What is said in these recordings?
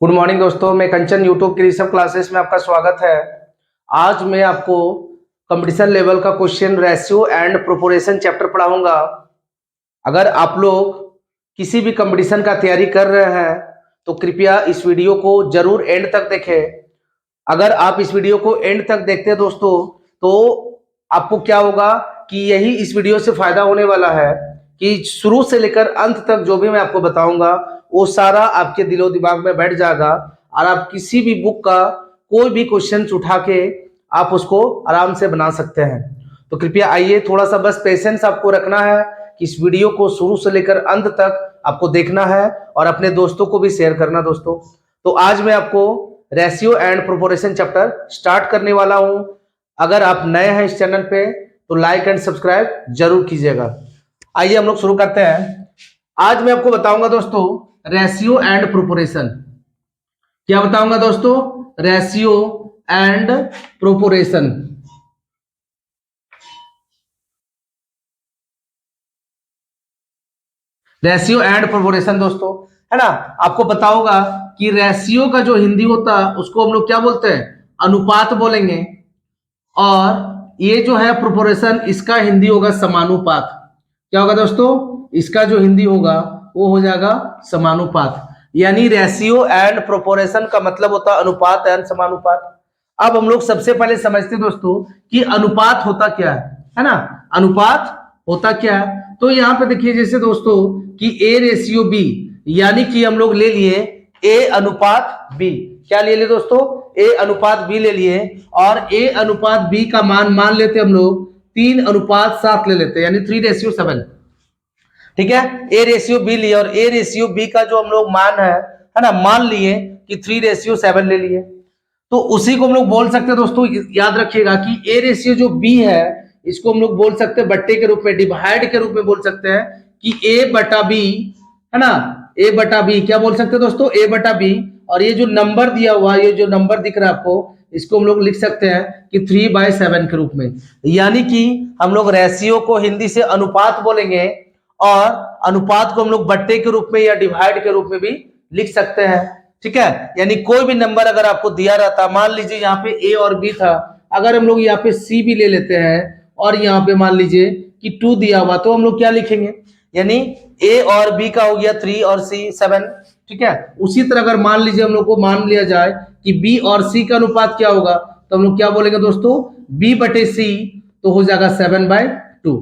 Good morning दोस्तों, मैं कंचन YouTube की ऋषभ क्लासेस में आपका स्वागत है। आज मैं आपको कंपटीशन लेवल का question ratio and proportion chapter पढ़ाऊंगा। अगर आप लोग किसी भी कंपटीशन का तैयारी कर रहे हैं तो कृपया इस वीडियो को जरूर एंड तक देखें। अगर आप इस वीडियो को एंड तक देखते हैं दोस्तों तो आपको क्या होगा कि यही इस वीडियो से फायदा होने वाला है कि शुरू से लेकर अंत तक जो भी मैं आपको बताऊंगा वो सारा आपके दिलो दिमाग में बैठ जाएगा और आप किसी भी बुक का कोई भी क्वेश्चन उठा के आप उसको आराम से बना सकते हैं। तो कृपया आइए, थोड़ा सा बस पेशेंस आपको रखना है कि इस वीडियो को शुरू से लेकर अंत तक आपको देखना है और अपने दोस्तों को भी शेयर करना दोस्तों। तो आज मैं आपको ratio and proportion chapter start करने वाला हूं। अगर आप नए हैं इस चैनल पे तो लाइक एंड सब्सक्राइब जरूर कीजिएगा। आइए हम लोग शुरू करते हैं। आज मैं आपको बताऊंगा दोस्तों रेशियो एंड प्रोपोर्शन। क्या बताऊंगा दोस्तों? Ratio and proportion. Ratio and proportion दोस्तों, है ना। आपको पता होगा कि रेशियो का जो हिंदी होता है उसको हम लोग क्या बोलते हैं? अनुपात बोलेंगे। और ये जो है प्रोपोर्शन, इसका हिंदी होगा समानुपात। क्या होगा दोस्तों? इसका जो हिंदी होगा वो हो जाएगा समानुपात। यानी रेशियो एंड प्रोपोर्शन का मतलब होता है अनुपात एंड समानुपात। अब हम लोग सबसे पहले समझते हैं दोस्तों कि अनुपात होता क्या है ना। अनुपात होता क्या है? तो यहाँ पे देखिए जैसे दोस्तों कि ए रेशियो बी, यानी कि हम लोग ले लिए ए अनुपात बी। क्या ले लिए दोस्तों? ए अनुपात बी ले लिए और ए अनुपात बी का मान लेते हम लोग 3:7 ले लेते हैं, यानी 3:7। ठीक है, ए रेशियो बी लिए और ए रेशियो बी का जो हम लोग मान है ना, मान लिए कि 3:7 ले लिए। तो उसी को हम लोग बोल सकते हैं दोस्तों, याद रखिएगा कि ए रेशियो जो बी है इसको हम लोग बोल सकते हैं बट्टे के रूप में, डिवाइड के रूप में बोल सकते हैं कि ए बटा बी, है ना। ए बटा बी क्या बोल सकते हैं दोस्तों? ए बटा बी। और ये जो नंबर दिया हुआ, ये जो नंबर दिख रहा है आपको, इसको हम लोग लिख सकते हैं कि 3/7 के रूप में। यानी कि हम लोग रेशियो को हिंदी से अनुपात बोलेंगे और अनुपात को हम लोग बट्टे के रूप में या डिवाइड के रूप में भी लिख सकते हैं। ठीक है, यानी कोई भी नंबर अगर आपको दिया रहता, मान लीजिए यहाँ पे ए और बी था, अगर हम लोग यहाँ पे सी भी ले लेते हैं और यहाँ पे मान लीजिए कि 2 दिया हुआ, तो हम लोग क्या लिखेंगे? यानी ए और बी का हो गया 3 और सी 7। ठीक है, उसी तरह अगर मान लीजिए हम लोग को मान लिया जाए कि बी और सी का अनुपात क्या होगा, तो हम लोग क्या बोलेंगे दोस्तों? बी बटे सी, तो हो जाएगा 7/2,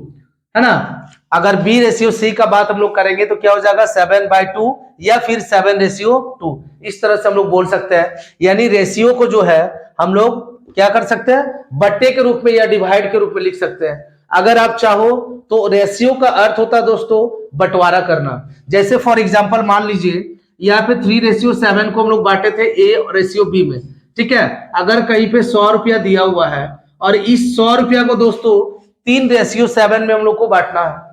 है ना। अगर बी रेशियो सी का बात हम लोग करेंगे तो क्या हो जाएगा? 7/2 या फिर 7:2। इस तरह से हम लोग बोल सकते हैं। यानी रेशियो को जो है हम लोग क्या कर सकते हैं? बट्टे के रूप में या डिवाइड के रूप में लिख सकते हैं। अगर आप चाहो तो रेशियो का अर्थ होता है दोस्तों बंटवारा करना। जैसे फॉर एग्जांपल मान लीजिए यहाँ पे 3:7 को हम लोग बांटे थे ए रेशियो बी में। ठीक है, अगर कहीं पे 100 रुपया दिया हुआ है और इस 100 रुपया को दोस्तों 3:7 में हम लोग को बांटना है।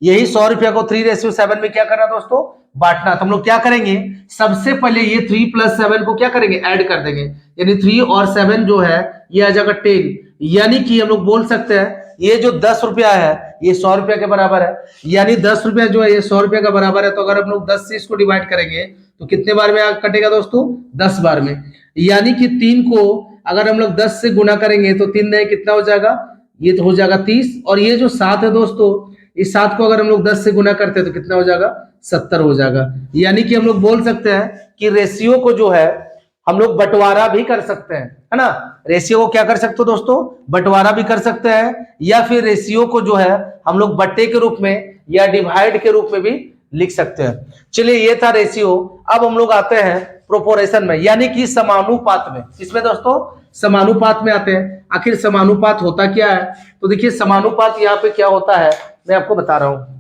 यही 100 रुपया को 3:7 में क्या करना दोस्तों? बांटना। तो हम लोग क्या करेंगे? सबसे पहले ये 3 + 7 को क्या करेंगे? ऐड कर देंगे। यानी 3 और 7 जो है ये आ जाएगा 10। यानी कि हम लोग बोल सकते हैं ये जो 10 रुपया है ये 100 रुपया के बराबर है। यानी 10 रुपया जो है ये 100 रुपया का बराबर है। तो अगर हम लोग 10 से इसको डिवाइड करेंगे तो कितने बार में कटेगा दोस्तों? 10 बार में। यानी कि 3 को अगर हम लोग 10 से गुना करेंगे तो 3 नए कितना हो जाएगा? ये तो हो जाएगा 30। और ये जो 7 है दोस्तों, इस 7 को अगर हम लोग 10 से गुना करते हैं तो कितना हो जाएगा? 70 हो जाएगा। यानी कि हम लोग बोल सकते हैं कि रेशियो को जो है हम लोग बंटवारा भी कर सकते हैं, है ना। रेशियो को क्या कर सकते हो दोस्तों? बंटवारा भी कर सकते हैं, या फिर रेशियो को जो है हम लोग बट्टे के रूप में या डिवाइड के रूप में भी लिख सकते हैं। चलिए, ये था रेशियो। अब हम लोग आते हैं प्रोपोर्शन में, यानी कि समानुपात में। इसमें दोस्तों समानुपात में आते हैं। आखिर समानुपात होता क्या है? तो देखिए समानुपात यहाँ पे क्या होता है मैं आपको बता रहा हूं।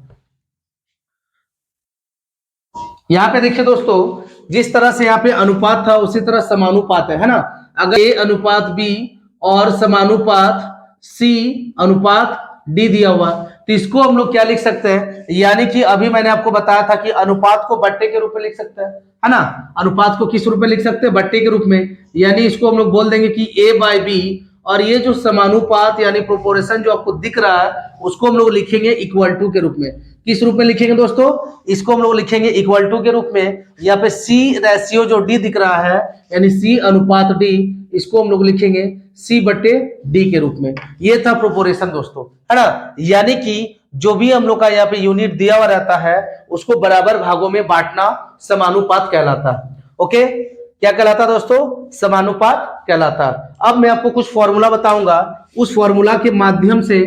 यहाँ पे देखिए दोस्तों, जिस तरह से यहाँ पे अनुपात था उसी तरह समानुपात है ना। अगर ए अनुपात बी और समानुपात सी अनुपात डी दिया हुआ, तो इसको हम लोग क्या लिख सकते हैं? यानी कि अभी मैंने आपको बताया था कि अनुपात को बट्टे के रूप में लिख सकते हैं, है ना। अनुपात को किस रूप में लिख सकते हैं? बट्टे के रूप में। यानी इसको हम लोग बोल देंगे कि A/B, और ये जो समानुपात यानी प्रोपोर्शन जो आपको दिख रहा है उसको हम लोग लिखेंगे इक्वल टू के रूप में। किस रूप में लिखेंगे दोस्तों? इसको हम लोग लिखेंगे इक्वल टू के रूप में। यहाँ पे सी रेशियो जो डी दिख रहा है यानी सी अनुपात डी, इसको हम लोग लिखेंगे सी बटे डी के रूप में। ये था प्रोपोर्शन दोस्तों, है ना। यानी कि जो भी हम लोग का यहाँ पे यूनिट दिया हुआ रहता है उसको बराबर भागों में बांटना समानुपात कहलाता है। ओके, क्या कहलाता दोस्तों? समानुपात कहलाता। अब मैं आपको कुछ फॉर्मूला बताऊंगा, उस फॉर्मूला के माध्यम से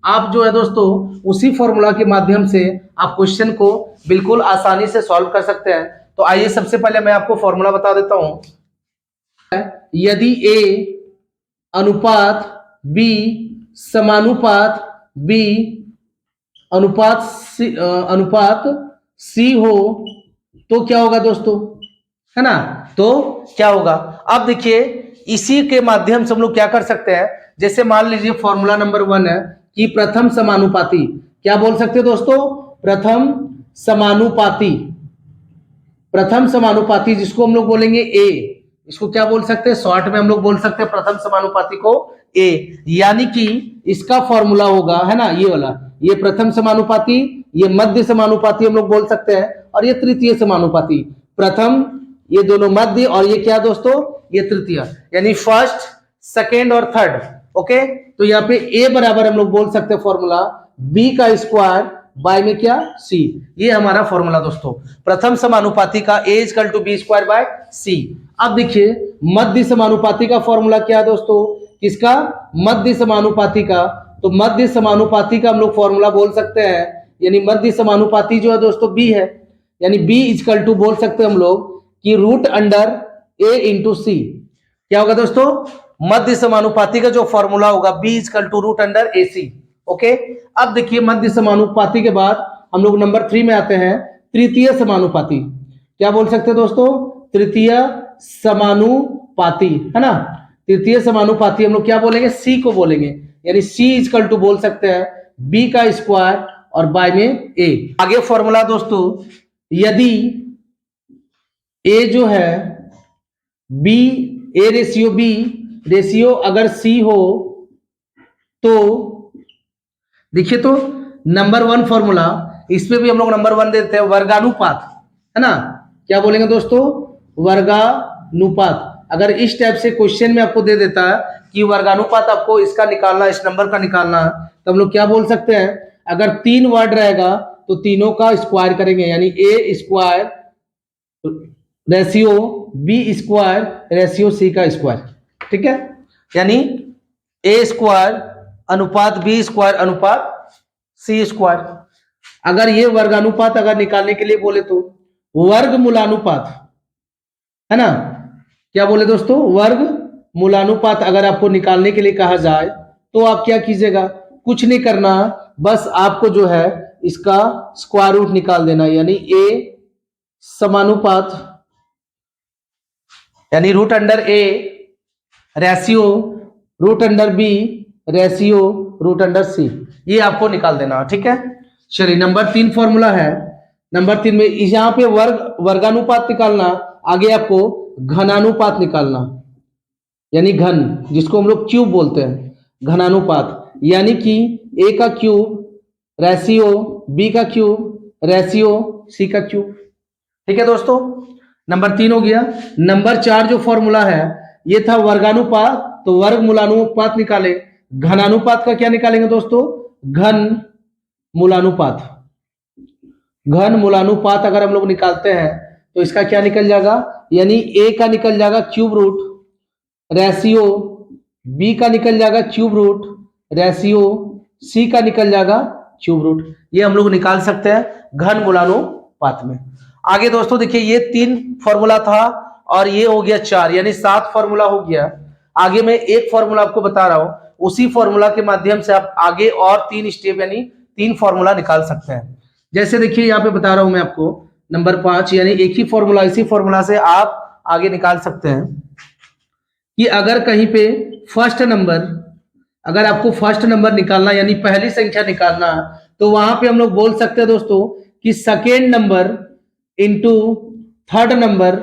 आप जो है दोस्तों, उसी फॉर्मूला के माध्यम से आप क्वेश्चन को बिल्कुल आसानी से सॉल्व कर सकते हैं। तो आइए सबसे पहले मैं आपको फॉर्मूला बता देता हूं। यदि ए अनुपात बी समानुपात बी अनुपात सी हो तो क्या होगा दोस्तों, है ना। तो क्या होगा, अब देखिए इसी के माध्यम से हम लोग क्या कर सकते हैं। जैसे मान लीजिए फॉर्मूला नंबर 1 है कि प्रथम समानुपाती, क्या बोल सकते हैं दोस्तों? प्रथम समानुपाती। प्रथम समानुपाती जिसको हम लोग बोलेंगे ए, इसको क्या बोल सकते हैं? शॉर्ट में हम लोग बोल सकते हैं प्रथम समानुपाती को ए। यानी कि इसका फॉर्मूला होगा, है ना, ये वाला, ये प्रथम समानुपाती, ये मध्य समानुपाती हम लोग बोल सकते हैं, और ये तृतीय समानुपाती। प्रथम ये दोनों मध्य, और ये क्या दोस्तों? ये तृतीय, यानी फर्स्ट, सेकेंड और थर्ड। ओके, तो यहाँ पे ए बराबर हम लोग बोल सकते हैं फॉर्मूला बी का स्क्वायर बाय में क्या? सी। ये हमारा फॉर्मूला दोस्तों, प्रथम समानुपाती का A equal to B square by C. अब देखिए मध्य समानुपाती का फॉर्मूला क्या है दोस्तों? किसका? मध्य समानुपाती का। तो मध्य समानुपाती का हम लोग फॉर्मूला बोल सकते हैं, यानी मध्य समानुपाती जो है दोस्तों बी है, यानी बी इक्वल टू बोल सकते हैं हम लोग कि root under A into C. क्या होगा दोस्तों? मध्य समानुपाती का जो फॉर्मूला होगा B equal to root under A C. Okay, अब देखिए मध्य समानुपाती के बाद हम लोग नंबर 3 में आते हैं, तृतीय समानुपाती। क्या बोल सकते हैं दोस्तों? तृतीय समानुपाती, है ना। तृतीय समानुपाती हम लोग क्या बोलेंगे? सी को बोलेंगे, यानी सी इक्वल टू बोल सकते हैं बी का स्क्वायर और बाय में ए। आगे फॉर्मूला दोस्तों, यदि ए जो है B, A ratio B ratio अगर सी हो तो देखिए, तो नंबर 1 फॉर्मूला, इस पे भी हम लोग नंबर 1 देते हैं, वर्गानुपात, है ना। क्या बोलेंगे दोस्तों? वर्गानुपात। अगर इस टाइप से क्वेश्चन में आपको दे देता है कि वर्गानुपात आपको इसका निकालना, इस नंबर का निकालना, तो हम लोग क्या बोल सकते हैं? अगर 3 वर्ड रहेगा तो तीनों का स्क्वायर करेंगे, यानी A square ratio B square ratio C का स्क्वायर। ठीक है, यानी ए स्क्वायर अनुपात बी स्क्वायर अनुपात सी स्क्वायर। अगर ये वर्गानुपात अगर निकालने के लिए बोले तो वर्गमूलानुपात, है ना। क्या बोले दोस्तों? वर्गमूलानुपात अगर आपको निकालने के लिए कहा जाए तो आप क्या कीजिएगा? कुछ नहीं करना, बस आपको जो है इसका स्क्वायर रूट निकाल देना, यानी ए समानुपात, यानी root under A ratio root under B ratio root under C, ये आपको निकाल देना। ठीक है, चलिए नंबर 3 फॉर्मूला है। नंबर 3 में यहाँ पे वर्गानुपात निकालना, आगे आपको घनानुपात निकालना, यानी घन, जिसको हम लोग क्यूब बोलते हैं, घनानुपात, यानी कि ए का क्यूब रेशियो बी का क्यूब रेशियो सी का क्यूब। ठीक है दोस्तों, नंबर 3 हो गया। नंबर 4 जो फॉर्मूला है ये था वर्गानुपात, तो वर्गमूलानुपात निकाले। घनानुपात का क्या निकालेंगे दोस्तों? घन मूलानुपात। घन मूलानुपात अगर हम लोग निकालते हैं तो इसका क्या निकल जाएगा? यानी ए का निकल जाएगा क्यूब रूट रेशियो बी का निकल जाएगा क्यूब रूट रेशियो सी का निकल जाएगा क्यूब रूट। ये हम लोग निकाल सकते हैं घन मूलानुपात में। आगे दोस्तों देखिए, ये 3 फॉर्मूला था और ये हो गया 4, यानी 7 फॉर्मूला हो गया। आगे मैं एक फॉर्मूला आपको बता रहा हूं, उसी फॉर्मूला के माध्यम से आप आगे और 3 स्टेप यानी 3 फॉर्मूला निकाल सकते हैं। जैसे देखिए यहाँ पे बता रहा हूं मैं आपको नंबर 5, यानी एक ही फॉर्मूला, इसी फॉर्मूला से आप आगे निकाल सकते हैं कि अगर कहीं पे फर्स्ट नंबर, अगर आपको फर्स्ट नंबर निकालना यानी पहली संख्या निकालना, तो वहां पे हम लोग बोल सकते हैं दोस्तों कि second number into third number,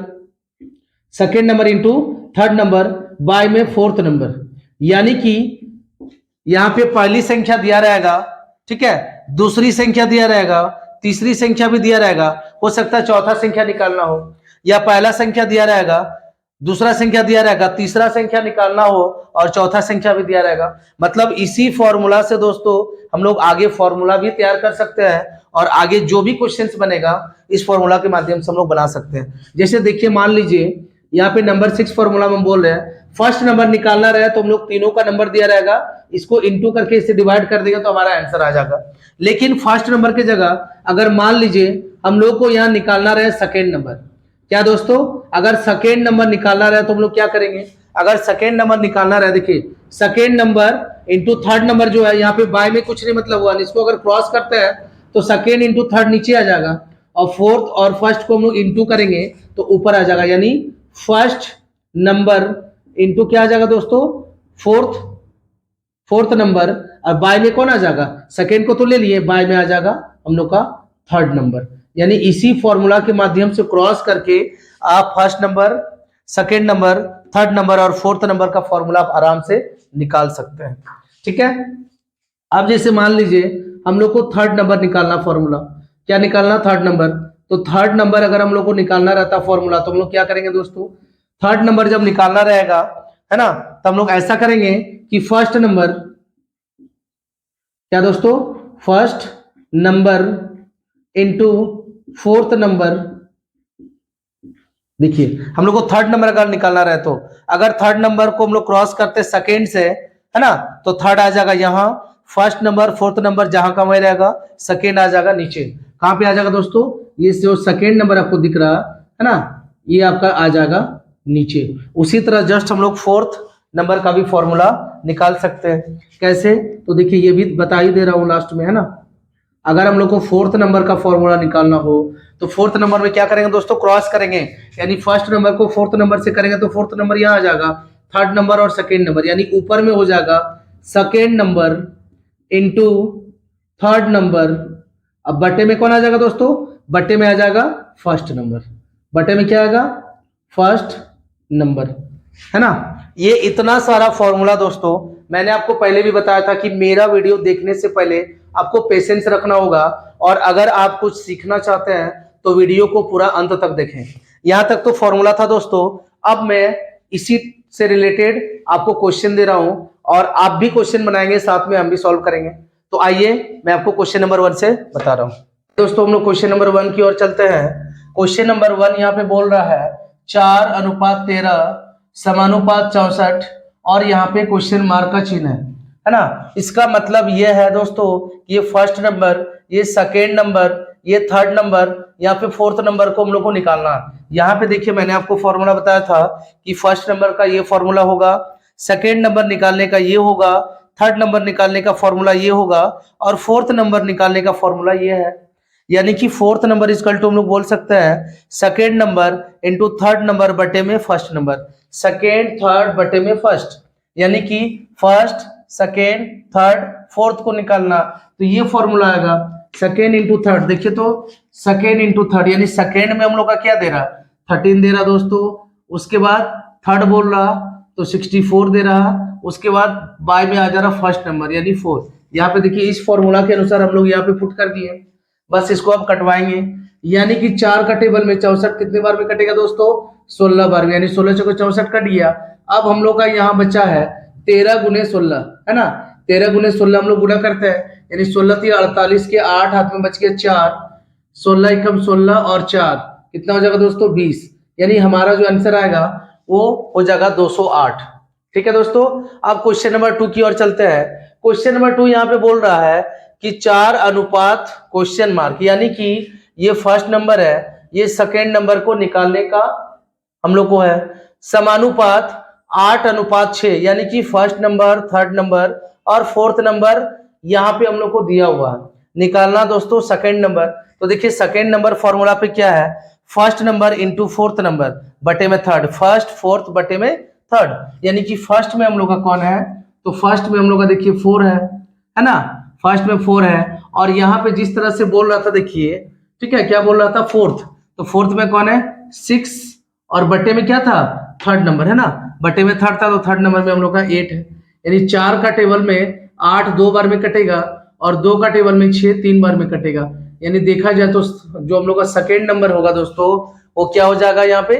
second number into third number by में फोर्थ नंबर। यानी कि यहाँ पे पहली संख्या दिया रहेगा, ठीक है, दूसरी संख्या दिया रहेगा, तीसरी संख्या भी दिया रहेगा, हो सकता है चौथा संख्या निकालना हो, या पहला संख्या दिया रहेगा, दूसरा संख्या दिया रहेगा, तीसरा संख्या निकालना हो और चौथा संख्या भी दिया रहेगा। मतलब इसी फॉर्मूला से दोस्तों हम लोग आगे फॉर्मूला भी तैयार कर सकते हैं और आगे जो भी क्वेश्चंस बनेगा इस फॉर्मूला के माध्यम से हम लोग बना सकते हैं। जैसे देखिए मान लीजिए यहाँ पे नंबर 6 फॉर्मूला में हम बोल रहे हैं, फर्स्ट नंबर निकालना रहे तो हम लोग तीनों का नंबर दिया रहेगा, इसको इंटू करके इसे डिवाइड कर देगा तो हमारा आंसर आ जाएगा। लेकिन फर्स्ट नंबर की जगह अगर मान लीजिए हम लोग को यहाँ निकालना रहे सेकेंड नंबर, क्या दोस्तों अगर सेकेंड नंबर निकालना रहे तो हम लोग क्या करेंगे, अगर सेकेंड नंबर निकालना रहे, देखिए second number into third number जो है यहाँ पे बाय में कुछ नहीं मतलब हुआ, इसको अगर क्रॉस करते हैं तो सेकेंड इंटू थर्ड नीचे आ जाएगा और फोर्थ और फर्स्ट को हम लोग इंटू करेंगे तो ऊपर आ जाएगा, यानी फर्स्ट नंबर इंटू क्या आ जाएगा दोस्तों फोर्थ नंबर, और बाय में कौन आ जाएगा, सेकेंड को तो ले लिए, बाय में आ जाएगा हम लोग का थर्ड नंबर। यानी इसी फॉर्मूला के माध्यम से क्रॉस करके आप first number, second number, third number और फोर्थ नंबर का फॉर्मूला आप आराम से निकाल सकते हैं। ठीक है, अब जैसे मान लीजिए हम लोग को थर्ड नंबर निकालना, फॉर्मूला क्या निकालना, थर्ड नंबर, तो थर्ड नंबर अगर हम लोग को निकालना रहता फॉर्मूला तो हम लोग क्या करेंगे दोस्तों, थर्ड नंबर जब निकालना रहेगा है ना, तो हम लोग ऐसा करेंगे कि फर्स्ट नंबर, क्या दोस्तों, first number into fourth number. देखिए हम लोग को थर्ड नंबर अगर निकालना रहे तो अगर थर्ड नंबर को हम लोग क्रॉस करते सेकेंड से है ना, तो थर्ड आ जाएगा यहाँ, फर्स्ट नंबर फोर्थ नंबर जहां का वही रहेगा, सेकेंड आ जाएगा नीचे, कहां पे आ जाएगा दोस्तों, ये जो सेकेंड नंबर आपको दिख रहा है ना, ये आपका आ जाएगा नीचे। उसी तरह जस्ट हम लोग फोर्थ नंबर का भी फॉर्मूला निकाल सकते हैं, कैसे, तो देखिए ये भी बता ही दे रहा हूं लास्ट में है ना। अगर हम लोग को फोर्थ नंबर का फॉर्मूला निकालना हो तो फोर्थ नंबर में क्या करेंगे दोस्तों, क्रॉस करेंगे, यानी फर्स्ट नंबर को फोर्थ नंबर से करेंगे तो फोर्थ नंबर यहाँ आ जाएगा, थर्ड नंबर और सेकेंड नंबर, यानी ऊपर में हो जाएगा second number into third number, अब बटे में कौन आ जाएगा दोस्तों, बटे में आ जाएगा फर्स्ट नंबर, बटे में क्या आएगा, फर्स्ट नंबर, है ना। ये इतना सारा फॉर्मूला दोस्तों मैंने आपको पहले भी बताया था कि मेरा वीडियो देखने से पहले आपको पेशेंस रखना होगा, और अगर आप कुछ सीखना चाहते हैं तो वीडियो को पूरा अंत तक देखें। यहां तक तो फॉर्मूला था दोस्तों, अब मैं इसी से रिलेटेड आपको क्वेश्चन दे रहा हूं और आप भी क्वेश्चन बनाएंगे, साथ में हम भी सॉल्व करेंगे। तो आइए मैं आपको क्वेश्चन नंबर 1 से बता रहा हूं दोस्तों। हम लोग क्वेश्चन नंबर 1 की ओर चलते हैं। क्वेश्चन नंबर 1 यहाँ पे बोल रहा है 4:13 समानुपात 64, और यहाँ पे क्वेश्चन मार्क का चिन्ह है ना। इसका मतलब ये है दोस्तों, ये फर्स्ट नंबर, ये सेकेंड नंबर, ये थर्ड नंबर या फिर फोर्थ नंबर को हम लोग को निकालना है। यहाँ पे देखिए मैंने आपको फॉर्मूला बताया था कि फर्स्ट नंबर का ये फॉर्मूला होगा, सेकेंड नंबर निकालने का ये होगा, थर्ड नंबर निकालने का फॉर्मूला ये होगा, और फोर्थ नंबर निकालने का फॉर्मूला ये है। यानी कि फोर्थ नंबर इक्वल टू हम लोग बोल सकते हैं second number into third number बटे में फर्स्ट नंबर, सेकेंड थर्ड बटे में फर्स्ट, यानी कि फर्स्ट सेकेंड थर्ड फोर्थ को निकालना, तो ये फॉर्मूला आएगा सेकेंड इंटू थर्ड। देखिए तो सेकेंड इंटू थर्ड, यानी सेकेंड में हम लोग का क्या दे रहा, 13 दे रहा दोस्तों, उसके बाद थर्ड बोल रहा तो 64 दे रहा, उसके बाद बाय में आ जा रहा फर्स्ट नंबर यानी 4। यहाँ पे देखिए इस फॉर्मूला के अनुसार हम लोग यहाँ पे पुट कर दिए, बस इसको आप कटवाएंगे, यानी कि 4 का टेबल में 64 कितने बार में कटेगा दोस्तों, 16 बार में, यानी 16 से 64 कट गया। अब हम लोग का यहाँ बचा है 13 गुने 16 है ना, 13 गुने 16 हम लोग गुना करते हैं, यानी 16 थी 48 के 8 हाथ में बच गया 4, 16 एकम 16 और 4 कितना हो जाएगा दोस्तों 20, यानी हमारा जो आंसर आएगा वो हो जाएगा 208। ठीक है दोस्तों, अब क्वेश्चन नंबर 2 की ओर चलते हैं। क्वेश्चन नंबर 2 यहाँ पे बोल रहा है कि 4 अनुपात क्वेश्चन मार्क, यानी कि ये फर्स्ट नंबर है, ये सेकेंड नंबर को निकालने का हम लोग को है, समानुपात 8:6, यानी कि फर्स्ट नंबर थर्ड नंबर और फोर्थ नंबर यहाँ पे हम लोग को दिया हुआ है, निकालना दोस्तों सेकेंड नंबर। तो देखिए सेकेंड नंबर फॉर्मूला पे क्या है, first number into fourth number बटे में थर्ड, फर्स्ट फोर्थ बटे में थर्ड, यानी कि फर्स्ट में हम लोग का कौन है, तो फर्स्ट में हम लोग का देखिए 4 है ना, फर्स्ट में 4 है, और यहाँ पे जिस तरह से बोल रहा था देखिए, ठीक है, क्या बोल रहा था फोर्थ, तो फोर्थ में कौन है 6, और बटे में क्या था थर्ड नंबर है ना, बटे में थर्ड था, तो थर्ड नंबर में हम लोग का 8 है, यानी 4 का टेबल में 8 2 बार में कटेगा और 2 का टेबल में 6 3 बार में कटेगा, यानी देखा जाए तो जो हम लोग का सेकेंड नंबर होगा दोस्तों वो क्या हो जाएगा, यहाँ पे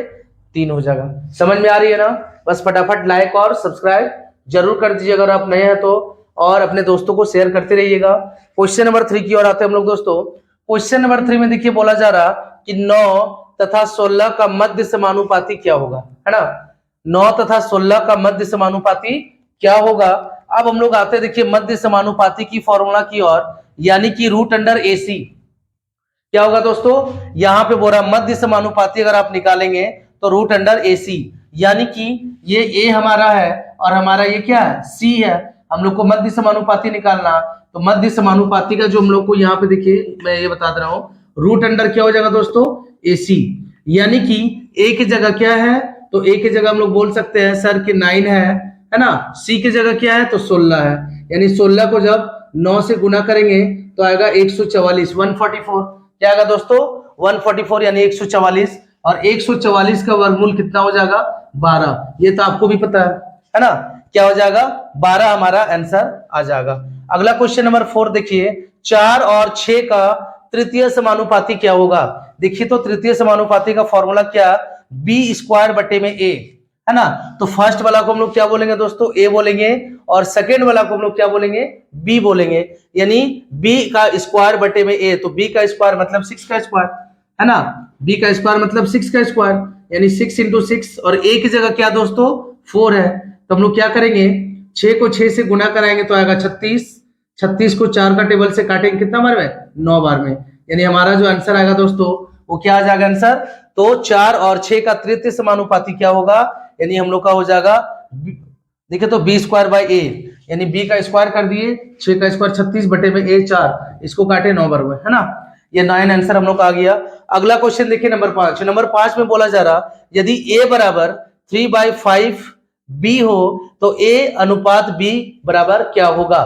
3 हो जाएगा। समझ में आ रही है ना? बस फटाफट लाइक और सब्सक्राइब जरूर कर दीजिए अगर आप नए हैं तो, और अपने दोस्तों को शेयर करते रहिएगा। क्वेश्चन नंबर 3 की ओर आते हैं हम लोग दोस्तों। क्वेश्चन नंबर 3 में देखिए बोला जा रहा कि 9 तथा 16 का मध्य समानुपाती क्या होगा, है ना? 9 तथा 16 का मध्य समानुपाती क्या होगा। अब हम लोग आते हैं देखिए मध्य समानुपाती की फॉर्मूला की ओर, यानी कि रूट अंडर AC क्या होगा दोस्तों, यहां पे बोला मध्य समानुपाती अगर आप निकालेंगे तो रूट अंडर AC, यानी कि ये A हमारा है और हमारा ये क्या है, C है। हम लोग को मध्य समानुपाती निकालना, तो मध्य समानुपाती का जो हम लोग को यहाँ पे देखिए मैं ये बता दे रहा हूँ, रूट अंडर क्या हो जाएगा दोस्तों, AC, यानी कि A की जगह क्या है, तो A की जगह हम लोग बोल सकते हैं सर कि 9 है ना। C की जगह क्या है, तो 16 है, यानी 16 को जब 9 से गुना करेंगे तो आएगा 144, 144 क्या आएगा दोस्तों, 144 यानी 144, और 144 का वर्गमूल कितना हो जाएगा, 12। ये तो आपको भी पता है ना, क्या हो जाएगा 12 हमारा आंसर आ जाएगा। अगला क्वेश्चन नंबर 4 देखिए, 4 और 6 का तृतीय समानुपाती क्या होगा। देखिए तो तृतीय समानुपाती का फॉर्मूला क्या, B² बटे में A, है ना। तो फर्स्ट वाला को हम लोग क्या बोलेंगे दोस्तों, A बोलेंगे, और सेकेंड वाला को हम लोग क्या बोलेंगे, B बोलेंगे, यानी B का स्क्वायर बटे में A, तो B का स्क्वायर मतलब 6 का स्क्वायर, है ना। B का स्क्वायर मतलब 6 का स्क्वायर, यानी 6 × 6, और A की जगह क्या दोस्तों 4 है, तो हम लोग क्या करेंगे 6 को 6 से गुना कराएंगे तो आएगा 36, 36 को 4 का टेबल से काटेंगे कितना बार में, 9 बार में, यानी हमारा जो आंसर आएगा दोस्तों वो क्या आ जाएगा आंसर, तो 4 और 6 का तृतीय समानुपाती क्या होगा, यानी हम लोग का हो जाएगा देखिए तो B² / A, यानी B का स्क्वायर कर दिए, 6 का स्क्वायर 36 बटे में A 4, इसको काटे 9 बार में, है ना। ये 9 आंसर हम लोग का आ गया। अगला क्वेश्चन देखिए नंबर 5। नंबर 5 में बोला जा रहा यदि A बराबर 3/5 B हो तो A अनुपात B बराबर क्या होगा,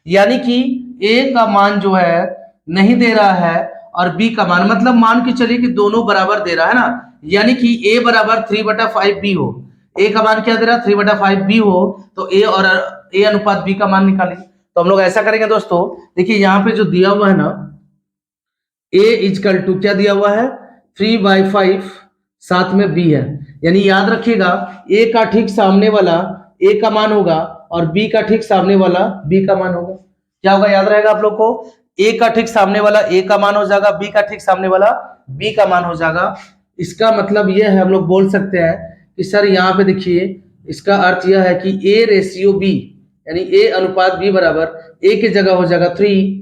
यानी कि A का मान जो है नहीं दे रहा है और B का मान, मतलब मान के चलिए कि दोनों बराबर दे रहा है ना, यानी कि A बराबर 3/5 B हो, A का मान क्या दे रहा है 3/5 B हो, तो A और A अनुपात B का मान निकालें। तो हम लोग ऐसा करेंगे दोस्तों, देखिए यहाँ पे जो दिया हुआ है ना, A = क्या दिया हुआ है 3/5, साथ में B है, यानी याद रखिएगा A का ठीक सामने वाला A का मान होगा और B का ठीक सामने वाला B का मान होगा। क्या होगा याद रहेगा आप लोग को, A का ठीक सामने वाला A का मान हो जाएगा, B का ठीक सामने वाला B का मान हो जाएगा। इसका मतलब यह है, हम लोग बोल सकते हैं कि सर यहाँ पे देखिए इसका अर्थ यह है कि A/B, यानी A अनुपात B बराबर A की जगह हो जाएगा 3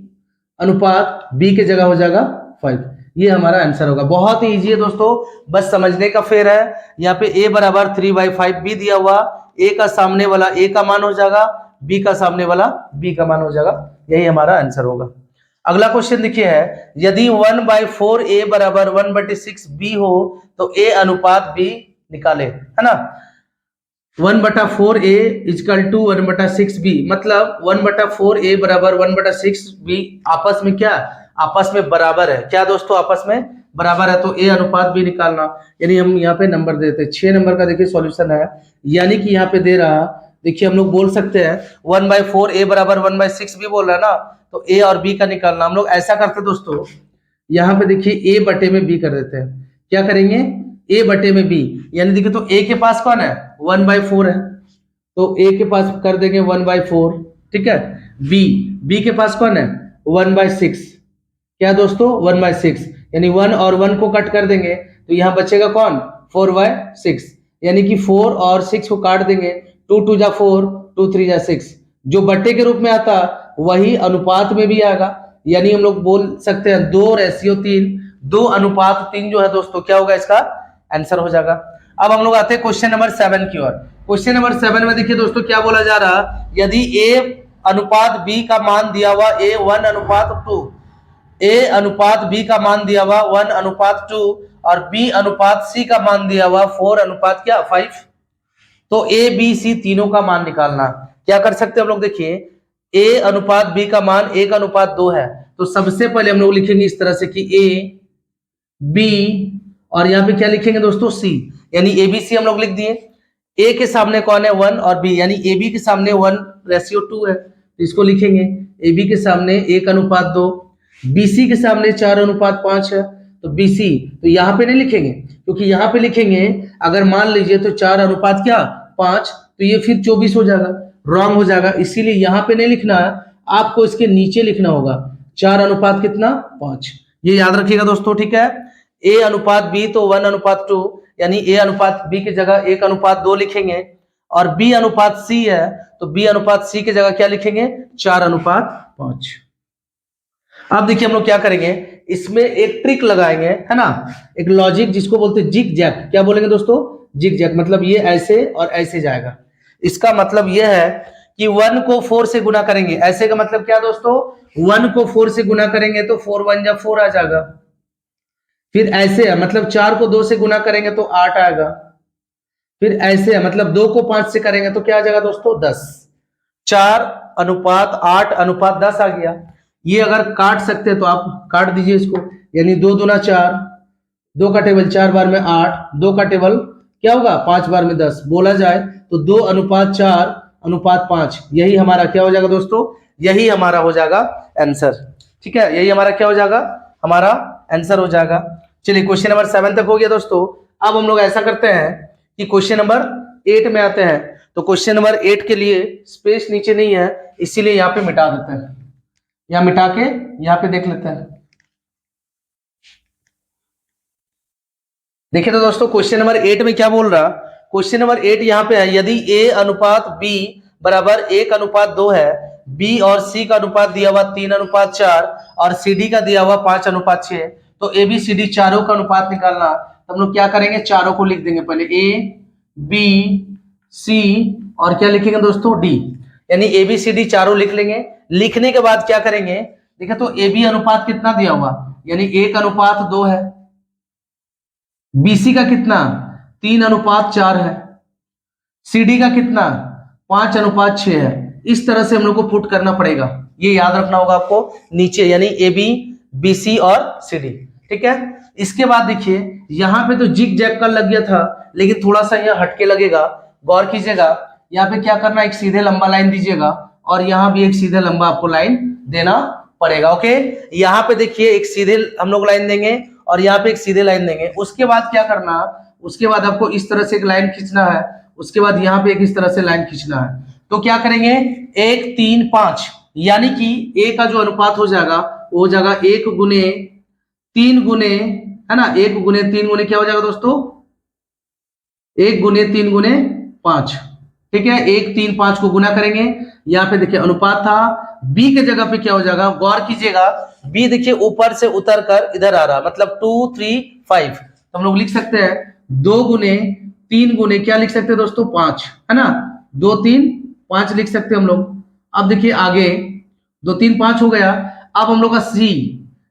अनुपात B की जगह हो जाएगा 5। ये हमारा आंसर होगा। बहुत ही इजी है दोस्तों, बस समझने का फेर है। यहाँ पे A बराबर 3/5 B दिया हुआ, A का सामने वाला A का मान हो जाएगा, B का सामने वाला B का मान हो जाएगा, यही हमारा आंसर होगा। अगला क्वेश्चन देखिए है, यदि 1/4 A बराबर 1/6 B हो तो A अनुपात B निकाले, है ना। 1/4 A = 1/6 B, मतलब 1/4 A बराबर 1/6 B आपस में क्या, आपस में बराबर है। क्या दोस्तों आपस में बराबर है, तो A अनुपात B निकालना, यानी हम यहाँ पे नंबर देते हैं 6 नंबर का देखिए सॉल्यूशन है, यानी कि यहाँ पे दे रहा देखिए हम लोग बोल सकते हैं 1/4 A बराबर 1/6 B बोल रहा है ना, तो A और B का निकालना। हम लोग ऐसा करते दोस्तों, यहाँ पे देखिए A बटे में B कर देते हैं। क्या करेंगे A बटे में B, यानी देखिए तो A के पास कौन है 1/4 है, तो A के पास कर देंगे 1/4, ठीक है। B के पास कौन है 1/6, क्या दोस्तों 1/6, यानी 1 और 1 को कट कर देंगे तो यहाँ बचेगा कौन 4/6, यानी कि 4 और 6 को काट देंगे, 2 × 2 = 4, 2 × 3 = 6, जो बट्टे के रूप में आता वही अनुपात में भी आएगा, यानी हम लोग बोल सकते हैं 2/3, 2 अनुपात 3 जो है दोस्तों क्या होगा इसका आंसर हो जाएगा। अब हम लोग आते हैं क्वेश्चन नंबर 7 की ओर। क्वेश्चन नंबर 7 में देखिए दोस्तों क्या बोला जा रहा, यदि A अनुपात B का मान दिया हुआ A 1/2, A अनुपात B का मान दिया हुआ 1/2 और B अनुपात C का मान दिया हुआ 4/5, तो A B C तीनों का मान निकालना। क्या कर सकते हैं हम लोग, देखिए A अनुपात B का मान 1/2 है, तो सबसे पहले हम लोग लिखेंगे इस तरह से कि A B और यहाँ पे क्या लिखेंगे दोस्तों C, यानी ABC हम लोग लिख दिए। A के सामने कौन है 1 और B, यानी AB के सामने 1/2 है, तो इसको लिखेंगे AB के सामने 1/2, BC के सामने 4:5 है, तो BC तो यहाँ पे नहीं लिखेंगे, क्योंकि यहाँ पे लिखेंगे अगर मान लीजिए तो 4:5 तो ये फिर 24 हो जाएगा, रॉन्ग हो जाएगा। इसीलिए यहाँ पे नहीं लिखना है, आपको इसके नीचे लिखना होगा 4:5 ये याद रखिएगा दोस्तों, ठीक है। A/B तो 1:2, यानी A/B की जगह 1:2 लिखेंगे, और B/C है तो B/C की जगह क्या लिखेंगे 4:5। अब देखिए हम लोग क्या करेंगे, इसमें एक ट्रिक लगाएंगे, है ना, एक लॉजिक जिसको बोलते हैं जिग जैग। क्या बोलेंगे दोस्तों, जिग जैग, मतलब ये ऐसे और ऐसे जाएगा। इसका मतलब ये है कि 1 को 4 से गुना करेंगे, ऐसे का मतलब क्या दोस्तों, 1 को 4 से गुना करेंगे तो 4 1 जा 4 आ जाएगा। फिर ऐसे है, मतलब 4 को 2 से गुना करेंगे तो 8 आएगा। फिर ऐसे है, मतलब 2 को 5 से करेंगे तो क्या आ जाएगा दोस्तों 10। 4:8:10 आ गया। ये अगर काट सकते हैं तो आप काट दीजिए इसको, यानी 2 दूना 4, 2 का टेबल 4 बार में 8, 2 का टेबल क्या होगा 5 बार में 10, बोला जाए तो 2:4:5, यही हमारा क्या हो जाएगा दोस्तों, यही हमारा हो जाएगा आंसर, ठीक है। यही हमारा क्या हो जाएगा, हमारा आंसर हो जाएगा। चलिए क्वेश्चन नंबर 7 तक हो गया दोस्तों। अब हम लोग ऐसा करते हैं कि क्वेश्चन नंबर 8 में आते हैं। तो क्वेश्चन नंबर 8 के लिए स्पेस नीचे नहीं है, इसीलिए यहाँ पे मिटा देते हैं, यहाँ मिटा के यहाँ पे देख लेते हैं। देखिए तो दोस्तों क्वेश्चन नंबर 8 में क्या बोल रहा, क्वेश्चन नंबर 8 यहाँ पे है, यदि A/B बराबर 1:2 है, B और C का अनुपात दिया हुआ 3:4 और CD का दिया हुआ 5:6, तो ABCD चारों का अनुपात निकालना। तो हम लोग क्या करेंगे, चारों को लिख देंगे, पहले A, B, C और क्या लिखेंगे दोस्तों D, यानी ABCD चारों लिख लेंगे। लिखने के बाद क्या करेंगे, देखिए तो AB अनुपात कितना दिया हुआ, यानी 1:2 है, BC का कितना 3:4 है, CD का कितना 5:6 है। इस तरह से हम लोग को पुट करना पड़ेगा, ये याद रखना होगा आपको नीचे, यानी AB, BC और CD, ठीक है। इसके बाद देखिए यहाँ पे तो जिग जैग का लग गया था, लेकिन थोड़ा सा यहाँ हटके लगेगा, गौर कीजिएगा। यहाँ पे क्या करना, एक सीधे लंबा लाइन दीजिएगा और यहाँ भी एक सीधे लंबा आपको लाइन देना पड़ेगा, ओके। यहाँ पे देखिए एक सीधे हम लोग लाइन देंगे और यहाँ पे एक सीधे लाइन देंगे। उसके बाद क्या करना, उसके बाद आपको इस तरह से एक लाइन खींचना है, उसके बाद यहाँ पे एक इस तरह से लाइन खींचना है। तो क्या करेंगे 1 3 5, यानी कि A का जो अनुपात हो जाएगा वो हो जाएगा 1 गुने 3 गुने, है ना, 1 गुने 3 गुने क्या हो जाएगा दोस्तों, 1 गुने 3 गुने 5, ठीक है। 1 3 5 को गुना करेंगे, यहाँ पे देखिए अनुपात था, B के जगह पे क्या हो जाएगा, गौर कीजिएगा, B देखिए ऊपर से उतर कर इधर आ रहा, मतलब 2 3 5, तो हम लोग लिख सकते हैं 2 गुने 3 गुने क्या लिख सकते हैं दोस्तों 5, है ना, 2 3 5 लिख सकते हैं हम लोग। अब देखिए आगे 2 3 5 हो गया। अब हम लोग का C